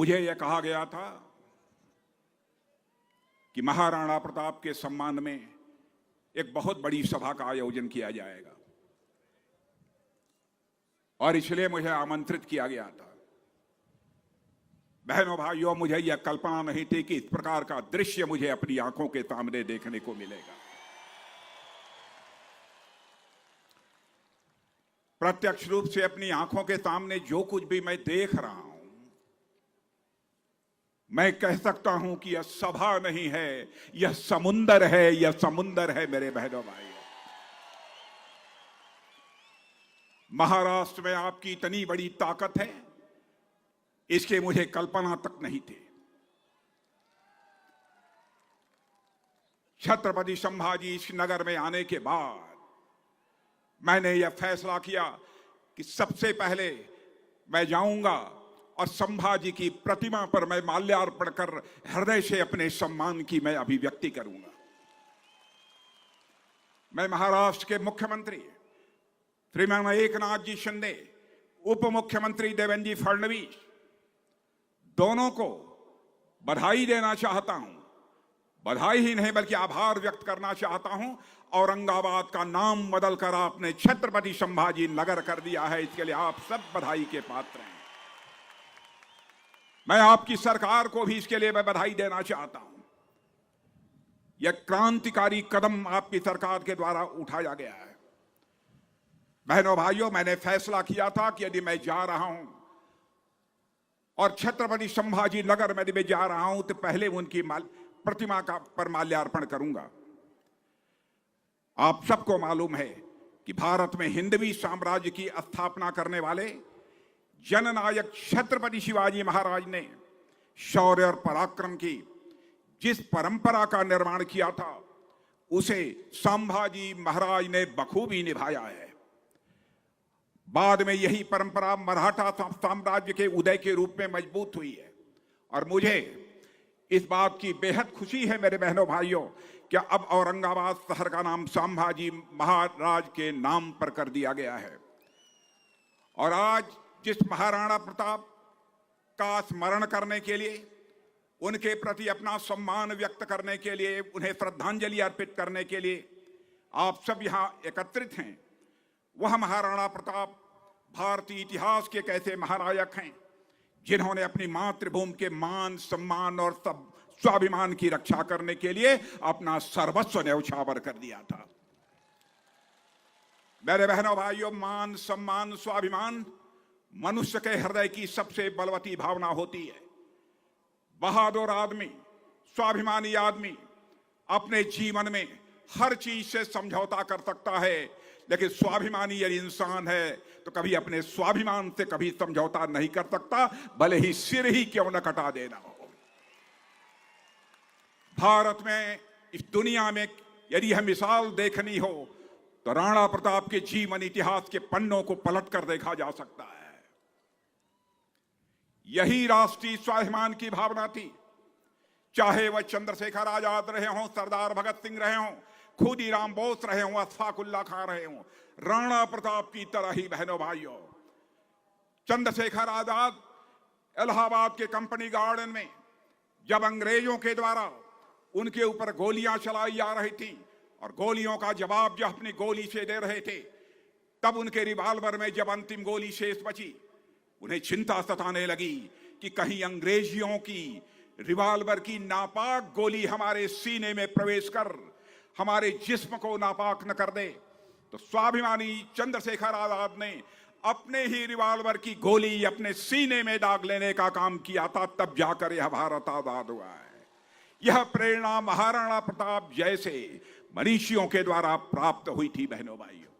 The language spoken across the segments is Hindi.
मुझे यह कहा गया था कि महाराणा प्रताप के सम्मान में एक बहुत बड़ी सभा का आयोजन किया जाएगा और इसलिए मुझे आमंत्रित किया गया था। बहनों भाइयों, मुझे यह कल्पना नहीं थी कि इस प्रकार का दृश्य मुझे अपनी आंखों के सामने देखने को मिलेगा। प्रत्यक्ष रूप से अपनी आंखों के सामने जो कुछ भी मैं देख रहा हूं, मैं कह सकता हूं कि यह सभा नहीं है, यह समुंदर है, यह समुंदर है मेरे बहनों भाइयों। महाराष्ट्र में आपकी इतनी बड़ी ताकत है, इसके मुझे कल्पना तक नहीं थी। छत्रपति संभाजी इस नगर में आने के बाद मैंने यह फैसला किया कि सबसे पहले मैं जाऊंगा और संभाजी की प्रतिमा पर मैं माल्यार्पण कर हृदय से अपने सम्मान की मैं अभिव्यक्ति करूंगा। मैं महाराष्ट्र के मुख्यमंत्री श्रीमान एकनाथ जी शिंदे, उप मुख्यमंत्री देवेंद्र जी फडणवीस, दोनों को बधाई देना चाहता हूं। बधाई ही नहीं बल्कि आभार व्यक्त करना चाहता हूं। औरंगाबाद का नाम बदलकर आपने छत्रपति संभाजी नगर कर दिया है, इसके लिए आप सब बधाई के पात्र हैं। मैं आपकी सरकार को भी इसके लिए मैं बधाई देना चाहता हूं। यह क्रांतिकारी कदम आपकी सरकार के द्वारा उठाया गया है। बहनों भाइयों, मैंने फैसला किया था कि यदि मैं जा रहा हूं और छत्रपति संभाजी नगर में मैं जा रहा हूं तो पहले उनकी प्रतिमा का पर माल्यार्पण करूंगा। आप सबको मालूम है कि भारत में हिंदवी साम्राज्य की स्थापना करने वाले जननायक छत्रपति शिवाजी महाराज ने शौर्य और पराक्रम की जिस परंपरा का निर्माण किया था, उसे संभाजी महाराज ने बखूबी निभाया है। बाद में यही परंपरा मराठा साम्राज्य के उदय के रूप में मजबूत हुई है और मुझे इस बात की बेहद खुशी है मेरे बहनों भाइयों कि अब औरंगाबाद शहर का नाम संभाजी महाराज के नाम पर कर दिया गया है। और आज जिस महाराणा प्रताप का स्मरण करने के लिए, उनके प्रति अपना सम्मान व्यक्त करने के लिए, उन्हें श्रद्धांजलि अर्पित करने के लिए आप सब यहां एकत्रित हैं, वह महाराणा प्रताप भारतीय इतिहास के कैसे महानायक हैं जिन्होंने अपनी मातृभूमि के मान, सम्मान और स्वाभिमान की रक्षा करने के लिए अपना सर्वस्व न्यौछावर कर दिया था। मेरे बहनों भाइयों, मान, सम्मान, स्वाभिमान मनुष्य के हृदय की सबसे बलवती भावना होती है। बहादुर आदमी, स्वाभिमानी आदमी अपने जीवन में हर चीज से समझौता कर सकता है, लेकिन स्वाभिमानी यदि इंसान है तो कभी अपने स्वाभिमान से कभी समझौता नहीं कर सकता, भले ही सिर ही क्यों न कटा देना हो। भारत में, इस दुनिया में यदि यह मिसाल देखनी हो तो राणा प्रताप के जीवन इतिहास के पन्नों को पलट कर देखा जा सकता है। यही राष्ट्रीय स्वाभिमान की भावना थी, चाहे वह चंद्रशेखर आजाद रहे हों, सरदार भगत सिंह रहे हों, खुदीराम बोस रहे हों, अशफाक उल्लाह खां रहे हों, राणा प्रताप की तरह ही बहनों भाइयों, चंद्रशेखर आजाद इलाहाबाद के कंपनी गार्डन में जब अंग्रेजों के द्वारा उनके ऊपर गोलियां चलाई जा रही थी और गोलियों का जवाब जब अपनी गोली से दे रहे थे, तब उनके रिवाल्वर में जब अंतिम गोली शेष बची, उन्हें चिंता सताने लगी कि कहीं अंग्रेजियों की रिवाल्वर की नापाक गोली हमारे सीने में प्रवेश कर हमारे जिस्म को नापाक न कर दे। तो स्वाभिमानी चंद्रशेखर आजाद ने अपने ही रिवाल्वर की गोली अपने सीने में दाग लेने का काम किया था, तब जाकर यह भारत आजाद हुआ है। यह प्रेरणा महाराणा प्रताप जैसे मनीषियों के द्वारा प्राप्त हुई थी। बहनों भाइयों,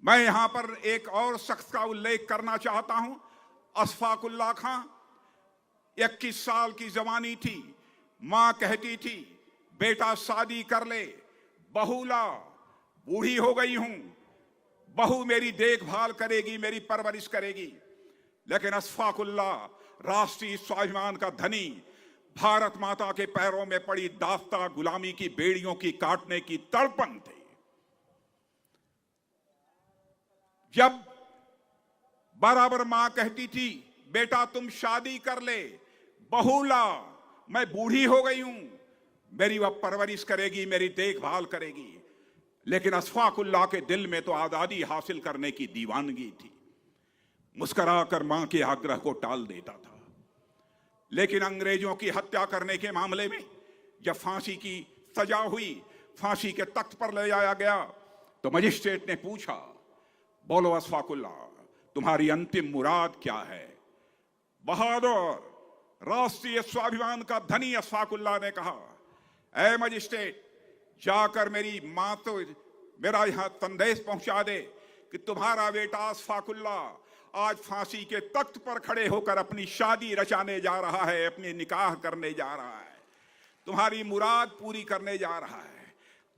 मैं यहां पर एक और शख्स का उल्लेख करना चाहता हूं, अशफाक उल्लाह खां। 21 साल की जवानी थी, मां कहती थी बेटा शादी कर ले, बहू ला, बूढ़ी हो गई हूं, बहू मेरी देखभाल करेगी, मेरी परवरिश करेगी। लेकिन अशफाक उल्लाह राष्ट्रीय स्वाभिमान का धनी, भारत माता के पैरों में पड़ी दास्ता गुलामी की बेड़ियों की काटने की तड़पन थे। जब बराबर मां कहती थी बेटा तुम शादी कर ले, बहुला, मैं बूढ़ी हो गई हूं, मेरी वह परवरिश करेगी, मेरी देखभाल करेगी। लेकिन अशफाकुल्लाह के दिल में तो आजादी हासिल करने की दीवानगी थी। मुस्कुराकर मां के आग्रह को टाल देता था। लेकिन अंग्रेजों की हत्या करने के मामले में जब फांसी की सजा हुई, फांसी के तख्त पर ले जाया गया, तो मजिस्ट्रेट ने पूछा, बोलो अशफाकुल्लाह, तुम्हारी अंतिम मुराद क्या है? बहादुर, राष्ट्रीय स्वाभिमान का धनी अशफाकुल्लाह ने कहा, ऐ मजिस्ट्रेट, जाकर मेरी मां तो मेरा यहां संदेश पहुंचा दे कि तुम्हारा बेटा अशफाकुल्लाह आज फांसी के तख्त पर खड़े होकर अपनी शादी रचाने जा रहा है, अपनी निकाह करने जा रहा है, तुम्हारी मुराद पूरी करने जा रहा है।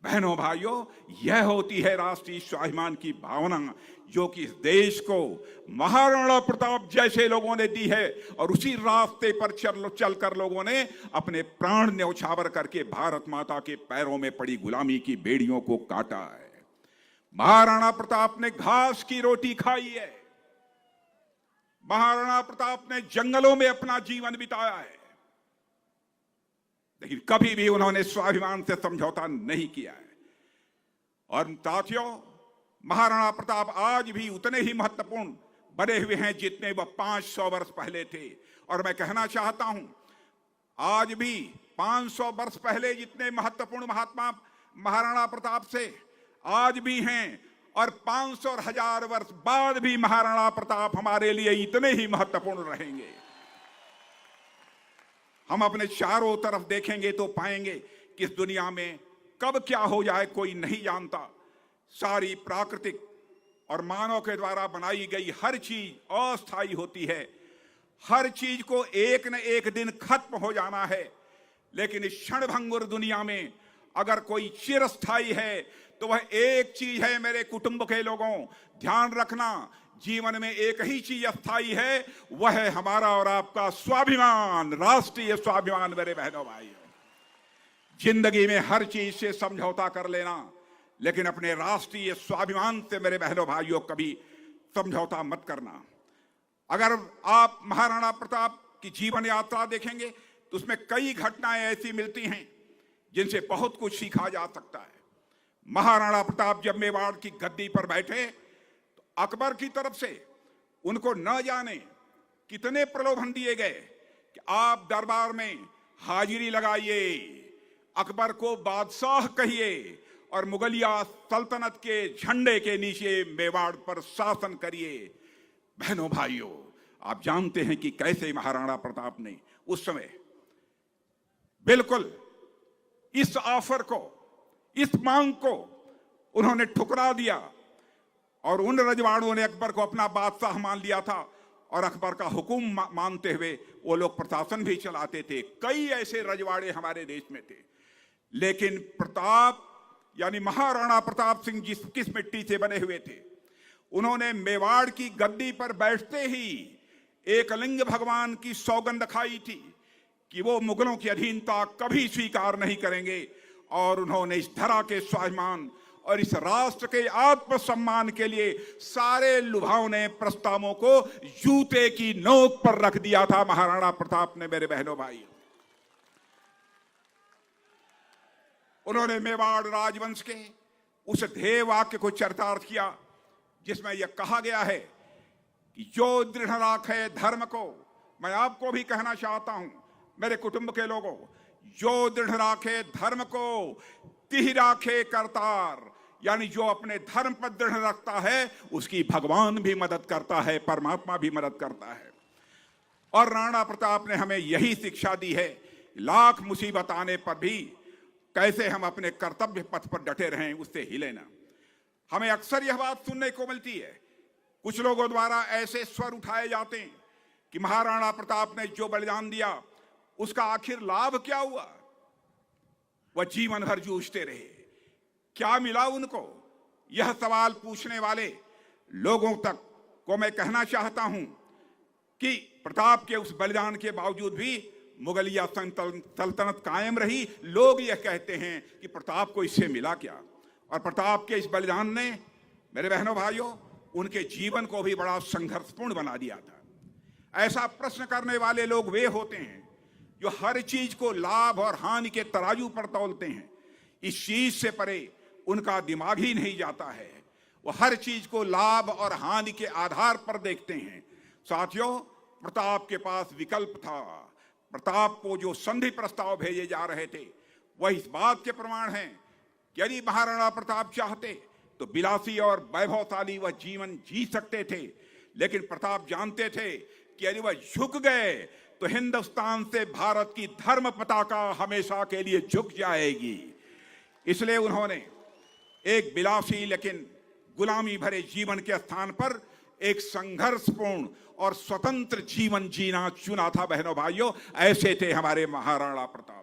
बहनों भाइयों, यह होती है राष्ट्रीय स्वाभिमान की भावना, जो कि इस देश को महाराणा प्रताप जैसे लोगों ने दी है, और उसी रास्ते पर चलकर लोगों ने अपने प्राण न्यौछावर करके भारत माता के पैरों में पड़ी गुलामी की बेड़ियों को काटा है। महाराणा प्रताप ने घास की रोटी खाई है, महाराणा प्रताप ने जंगलों में अपना जीवन बिताया है, लेकिन कभी भी उन्होंने स्वाभिमान से समझौता नहीं किया है। और साथियों, महाराणा प्रताप आज भी उतने ही महत्वपूर्ण बने हुए हैं जितने वह 500 वर्ष पहले थे। और मैं कहना चाहता हूं, आज भी 500 वर्ष पहले जितने महत्वपूर्ण महात्मा महाराणा प्रताप से आज भी हैं, और 500 और 1000 वर्ष बाद भी महाराणा प्रताप हमारे लिए इतने ही महत्वपूर्ण रहेंगे। हम अपने चारों तरफ देखेंगे तो पाएंगे कि इस दुनिया में कब क्या हो जाए कोई नहीं जानता। सारी प्राकृतिक और मानव के द्वारा बनाई गई हर चीज अस्थायी होती है, हर चीज को एक न एक दिन खत्म हो जाना है। लेकिन इस क्षणभंगुर दुनिया में अगर कोई चिरस्थायी है तो वह एक चीज है, मेरे कुटुंब के लोगों, ध्यान रखना, जीवन में एक ही चीज अस्थायी है, वह है हमारा और आपका स्वाभिमान, राष्ट्रीय स्वाभिमान। मेरे बहनों भाइयों, जिंदगी में हर चीज से समझौता कर लेना, लेकिन अपने राष्ट्रीय स्वाभिमान से मेरे बहनों भाइयों कभी समझौता मत करना। अगर आप महाराणा प्रताप की जीवन यात्रा देखेंगे तो उसमें कई घटनाएं ऐसी मिलती हैं जिनसे बहुत कुछ सीखा जा सकता है। महाराणा प्रताप जब मेवाड़ की गद्दी पर बैठे तो अकबर की तरफ से उनको न जाने कितने प्रलोभन दिए गए कि आप दरबार में हाजिरी लगाइए, अकबर को बादशाह कहिए और मुगलिया सल्तनत के झंडे के नीचे मेवाड़ पर शासन करिए। बहनों भाइयों, आप जानते हैं कि कैसे महाराणा प्रताप ने उस समय बिल्कुल इस ऑफर को, इस मांग को उन्होंने ठुकरा दिया, और उन रजवाड़ों ने अकबर को अपना बादशाह मान लिया था और अकबर का हुक्म मानते हुए वो लोग प्रशासन भी चलाते थे। कई ऐसे रजवाड़े हमारे देश में थे, लेकिन प्रताप यानी महाराणा प्रताप सिंह किस मिट्टी से बने हुए थे, उन्होंने मेवाड़ की गद्दी पर बैठते ही एकलिंग भगवान की सौगंध खाई थी कि वो मुगलों की अधीनता कभी स्वीकार नहीं करेंगे, और उन्होंने इस धरा के स्वाभिमान और इस राष्ट्र के आत्मसम्मान के लिए सारे लुभावने प्रस्तावों को जूते की नोक पर रख दिया था महाराणा प्रताप ने। मेरे बहनों भाई, उन्होंने मेवाड़ राजवंश के उस ध्येय वाक्य को चरितार्थ किया जिसमें यह कहा गया है कि जो दृढ़ राखे धर्म को, मैं आपको भी कहना चाहता हूं मेरे कुटुंब के लोगों, जो दृढ़ राखे धर्म को तिह राखे करतार, यानी जो अपने धर्म पर दृढ़ रखता है उसकी भगवान भी मदद करता है, परमात्मा भी मदद करता है। और राणा प्रताप ने हमें यही शिक्षा दी है, लाख मुसीबत आने पर भी कैसे हम अपने कर्तव्य पथ पर डटे रहें, उससे हिले ना। हमें अक्सर यह बात सुनने को मिलती है, कुछ लोगों द्वारा ऐसे स्वर उठाए जाते हैं कि महाराणा प्रताप ने जो बलिदान दिया उसका आखिर लाभ क्या हुआ? वह जीवन भर जूझते रहे, क्या मिला उनको? यह सवाल पूछने वाले लोगों तक को मैं कहना चाहता हूं कि प्रताप के उस बलिदान के बावजूद भी मुगलिया सल्तनत कायम रही। लोग यह कहते हैं कि प्रताप को इससे मिला क्या? और प्रताप के इस बलिदान ने मेरे बहनों भाइयों उनके जीवन को भी बड़ा संघर्षपूर्ण बना दिया था। ऐसा प्रश्न करने वाले लोग वे होते हैं जो हर चीज को लाभ और हानि के तराजू पर तौलते हैं, इस चीज से परे उनका दिमाग ही नहीं जाता है। वो हर चीज को लाभ और हानि के आधार पर देखते हैं। साथियों, प्रताप के पास विकल्प था। प्रताप को जो संधि प्रस्ताव भेजे जा रहे थे वह इस बात के प्रमाण हैं कि यदि महाराणा प्रताप चाहते तो विलासी और वैभवशाली वह जीवन जी सकते थे, लेकिन प्रताप जानते थे कि यदि वह झुक गए तो हिंदुस्तान से भारत की धर्म पताका हमेशा के लिए झुक जाएगी। इसलिए उन्होंने एक विलासी लेकिन गुलामी भरे जीवन के स्थान पर एक संघर्षपूर्ण और स्वतंत्र जीवन जीना चुना था। बहनों भाइयों, ऐसे थे हमारे महाराणा प्रताप।